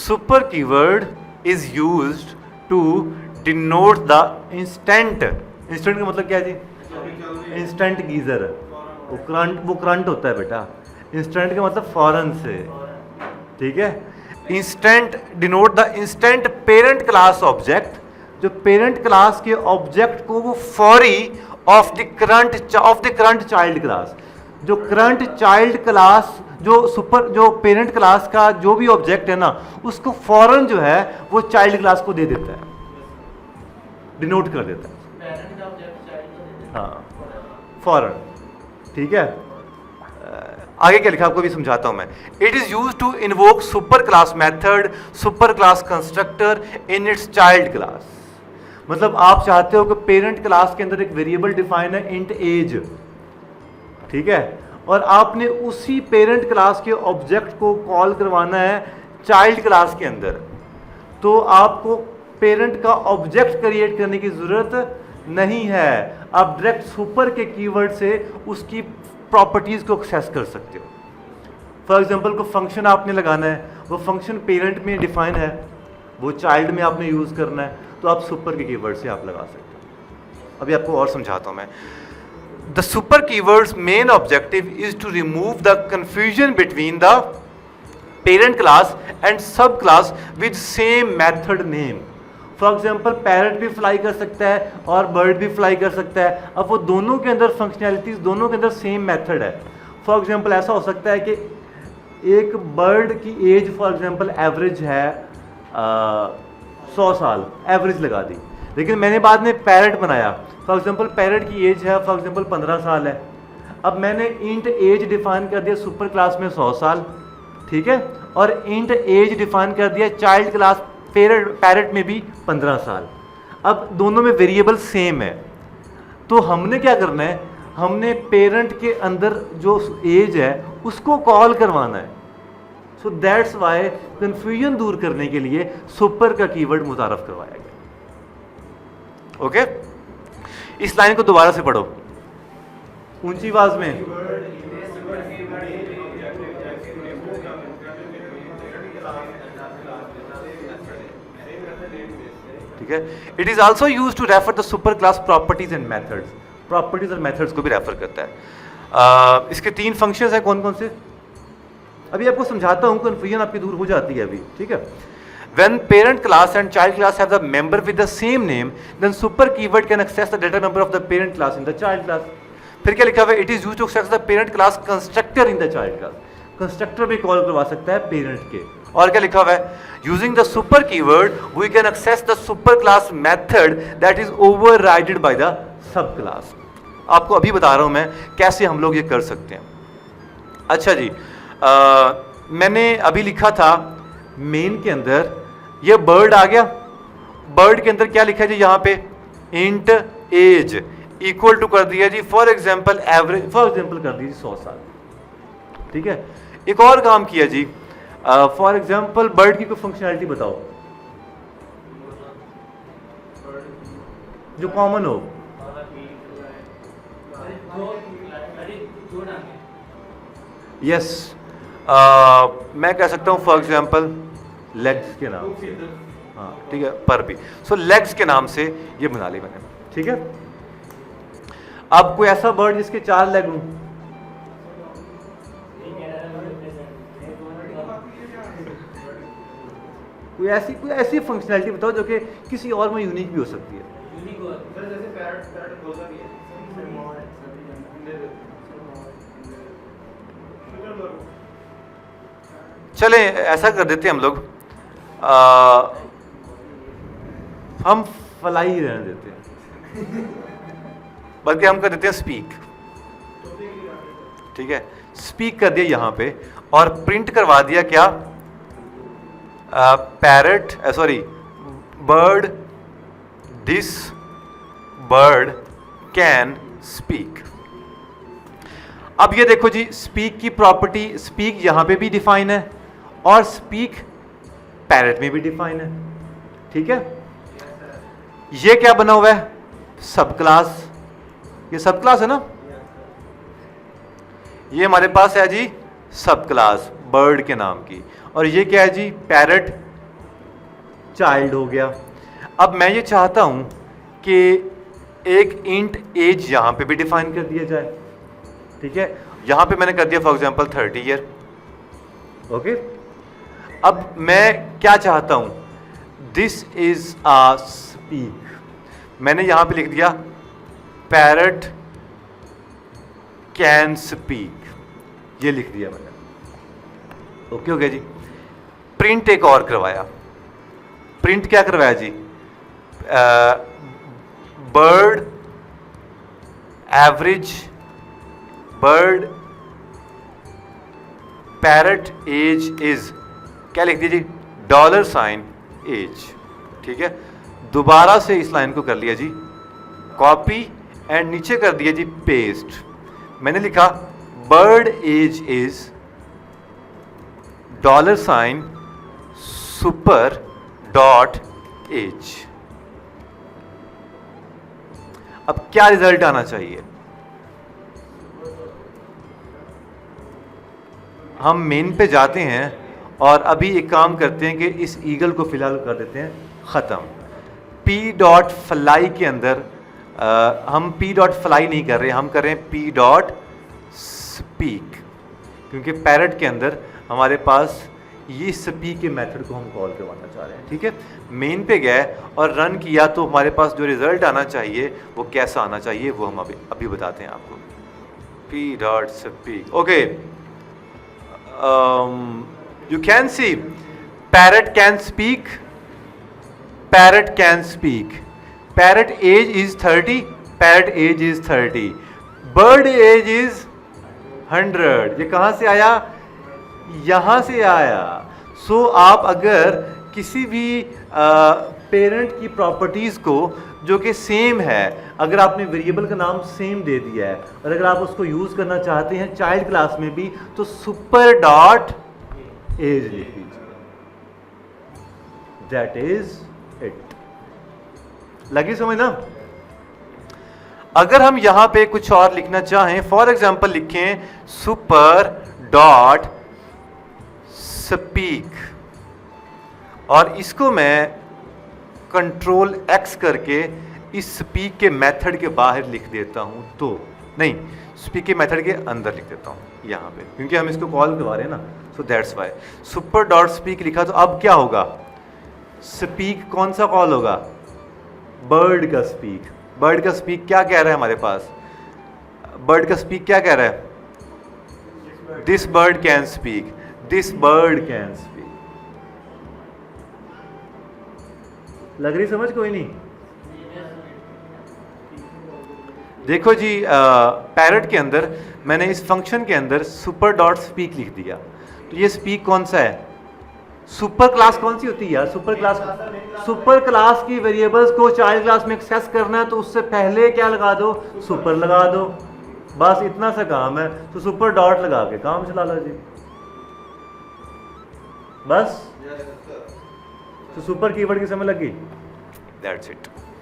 Super keyword is used to denote the instant. Instant का मतलब क्या है जी? इंस्टेंट गीजर, वो करंट होता है बेटा। इंस्टेंट का मतलब फौरन से, ठीक है। Instant denote the instant parent class object, जो पेरेंट क्लास के ऑब्जेक्ट को वो फौरी of the current child class, जो करंट चाइल्ड क्लास जो पेरेंट क्लास का जो भी ऑब्जेक्ट है ना, उसको फौरन जो है वो चाइल्ड क्लास को दे देता है, डिनोट कर देता है। हाँ, फौरन, ठीक है। आगे क्या लिखा आपको भी समझाता हूं मैं। It is use to invoke super class method, super class constructor in its child class. मतलब आप चाहते हो कि पेरेंट क्लास के अंदर एक वेरिएबल डिफाइन है इंट एज, ठीक है, और आपने उसी पेरेंट क्लास के ऑब्जेक्ट को कॉल करवाना है चाइल्ड क्लास के अंदर, तो आपको पेरेंट का ऑब्जेक्ट क्रिएट करने की जरूरत नहीं है। आप डायरेक्ट सुपर के कीवर्ड से उसकी प्रॉपर्टीज को एक्सेस कर सकते हो। फॉर एग्जांपल को फंक्शन आपने लगाना है, वो फंक्शन पेरेंट में डिफाइन है, वो चाइल्ड में आपने यूज करना है, तो आप सुपर के कीवर्ड से आप लगा सकते हो। अभी आपको और समझाता हूं मैं। The super keywords main objective is to remove the confusion between the parent class and subclass with same method name. For example parrot भी फ्लाई कर सकता है और बर्ड भी फ्लाई कर सकता है। अब वो दोनों के अंदर फंक्शनैलिटीज, दोनों के अंदर सेम मेथड है। फॉर एग्जाम्पल ऐसा हो सकता है कि एक बर्ड की एज फॉर एग्जाम्पल एवरेज है 100 साल, एवरेज लगा दी, लेकिन मैंने बाद में पैरट बनाया। फॉर एग्जाम्पल पैरट की एज है फॉर एग्जाम्पल 15 साल है। अब मैंने इंट एज डिफाइन कर दिया सुपर क्लास में 100 साल, ठीक है, और इंट एज डिफाइन कर दिया चाइल्ड क्लास पैरट में भी 15 साल। अब दोनों में वेरिएबल सेम है, तो हमने क्या करना है, हमने पेरेंट के अंदर जो एज है उसको कॉल करवाना है। सो दैट्स वाई कंफ्यूजन दूर करने के लिए सुपर का कीवर्ड मुतारफ करवाया गया। ओके, इस लाइन को दोबारा से पढ़ो ऊंची आवाज में। ठीक है। It is also use to refer the super class properties and methods. Properties और मेथड्स को भी रेफर करता है। इसके 3 फंक्शंस हैं, कौन कौन से अभी आपको समझाता हूं, कंफ्यूजन आपकी दूर हो जाती है अभी, ठीक है। When parent class and child class have the member with the same name, then super keyword can access the data member of the parent class in the child class. फिर क्या लिखा हुआ है? It is used to access the parent class constructor in the child class. Constructor भी call करवा सकता है parent के। और क्या लिखा हुआ है? Using the super keyword, we can access the super class method that is overridden by the sub class. आपको अभी बता रहा हूं मैं कैसे हम लोग ये कर सकते हैं। अच्छा जी, मैंने अभी लिखा था मेन के अंदर ये बर्ड आ गया। बर्ड के अंदर क्या लिखा है जी, यहाँ पे इंट एज इक्वल टू कर दिया जी for example average, for example कर दिया जी 100 साल, ठीक है। एक और काम किया जी, फॉर एग्जांपल बर्ड की कोई फंक्शनैलिटी बताओ जो कॉमन हो। यस, मैं कह सकता हूं फॉर एग्जांपल लेग्स के नाम से, हाँ ठीक है, पर भी सो लेग्स के नाम से ये बना ली मैंने, ठीक है। अब कोई ऐसा बर्ड जिसके 4 लेग हों, कोई ऐसी फंक्शनैलिटी बताओ जो कि किसी और में यूनिक भी हो सकती है। चले ऐसा कर देते हैं हम लोग, हम फ्लाई ही रहने देते हैं, बल्कि हम कर देते हैं स्पीक, ठीक है। स्पीक कर दिया यहाँ पे और प्रिंट करवा दिया क्या, parrot, sorry bird, this bird can speak. अब ये देखो जी, स्पीक की प्रॉपर्टी, स्पीक यहाँ पे भी डिफाइन है और स्पीक पैरट में भी डिफाइन है, ठीक है। ये क्या बना हुआ है, सब क्लास, ये सब क्लास है ना, ये हमारे पास है जी सब क्लास बर्ड के नाम की, और ये क्या है जी पैरट चाइल्ड हो गया। अब मैं ये चाहता हूँ कि एक इंट एज यहाँ पे भी डिफाइन कर दिया जाए, ठीक है। यहाँ पे मैंने कर दिया फॉर एग्जांपल 30 ईयर, ओके। अब मैं क्या चाहता हूँ, दिस इज आ स्पीक, मैंने यहाँ पे लिख दिया पैरट कैन स्पीक, ये लिख दिया मैंने, ओके हो गया जी। प्रिंट एक और करवाया, प्रिंट क्या करवाया जी, bird average, bird parrot as is, क्या लिख दिया जी, $, एज, ठीक है। दोबारा से इस लाइन को कर लिया जी कॉपी एंड नीचे कर दिया जी पेस्ट। मैंने लिखा bird age is $, super dot age. अब क्या रिजल्ट आना चाहिए, हम मेन पे जाते हैं और अभी एक काम करते हैं कि इस ईगल को फिलहाल कर देते हैं ख़त्म। पी डॉट फ्लाई के अंदर हम पी डॉट फ्लाई नहीं कर रहे, हम कर रहे हैं पी डॉट स्पीक, क्योंकि पैरट के अंदर हमारे पास ये स्पीक के मेथड को हम कॉल करवाना चाह रहे हैं, ठीक है। मेन पे गए और रन किया तो हमारे पास जो रिजल्ट आना चाहिए वो कैसा आना चाहिए वो हम अभी बताते हैं आपको। P dot speak, okay. You can see parrot can speak, parrot can speak, parrot age is 30, parrot age is 30, bird age is 100। ये कहाँ से आया, यहाँ से आया। सो आप अगर किसी भी पेरेंट की प्रॉपर्टीज़ को जो कि सेम है, अगर आपने वेरिएबल का नाम सेम दे दिया है और अगर आप उसको यूज़ करना चाहते हैं चाइल्ड क्लास में भी, तो सुपर डॉट एज लिख दीजिए, दैट इज इट। लगी समझ ना। अगर हम यहां पे कुछ और लिखना चाहें, फॉर एग्जांपल लिखें सुपर डॉट स्पीक और इसको मैं कंट्रोल X करके इस स्पीक के मेथड के बाहर लिख देता हूं, तो नहीं, स्पीक के मेथड के अंदर लिख देता हूं यहां पे, क्योंकि हम इसको कॉल करवा रहे हैं ना, so that's why super dot speak लिखा। तो अब क्या होगा, स्पीक कौन सा कॉल होगा, बर्ड का स्पीक। बर्ड का स्पीक क्या कह रहा है हमारे पास, बर्ड का स्पीक क्या कह रहा है, this bird can speak, this bird can speak. लग रही समझ कोई नहीं। देखो जी, पैरट के अंदर मैंने इस फंक्शन के अंदर सुपर डॉट स्पीक लिख दिया, तो ये स्पीक कौन सा है, सुपर क्लास कौन सी होती है यार, सुपर क्लास की वेरिएबल्स को चाइल्ड क्लास में एक्सेस करना है तो उससे पहले क्या लगा दो, सुपर लगा दो, बस इतना सा काम है। तो सुपर डॉट लगा के काम चला लो जी, बस। तो सुपर कीवर्ड की समझ लगी, दैट्स इट।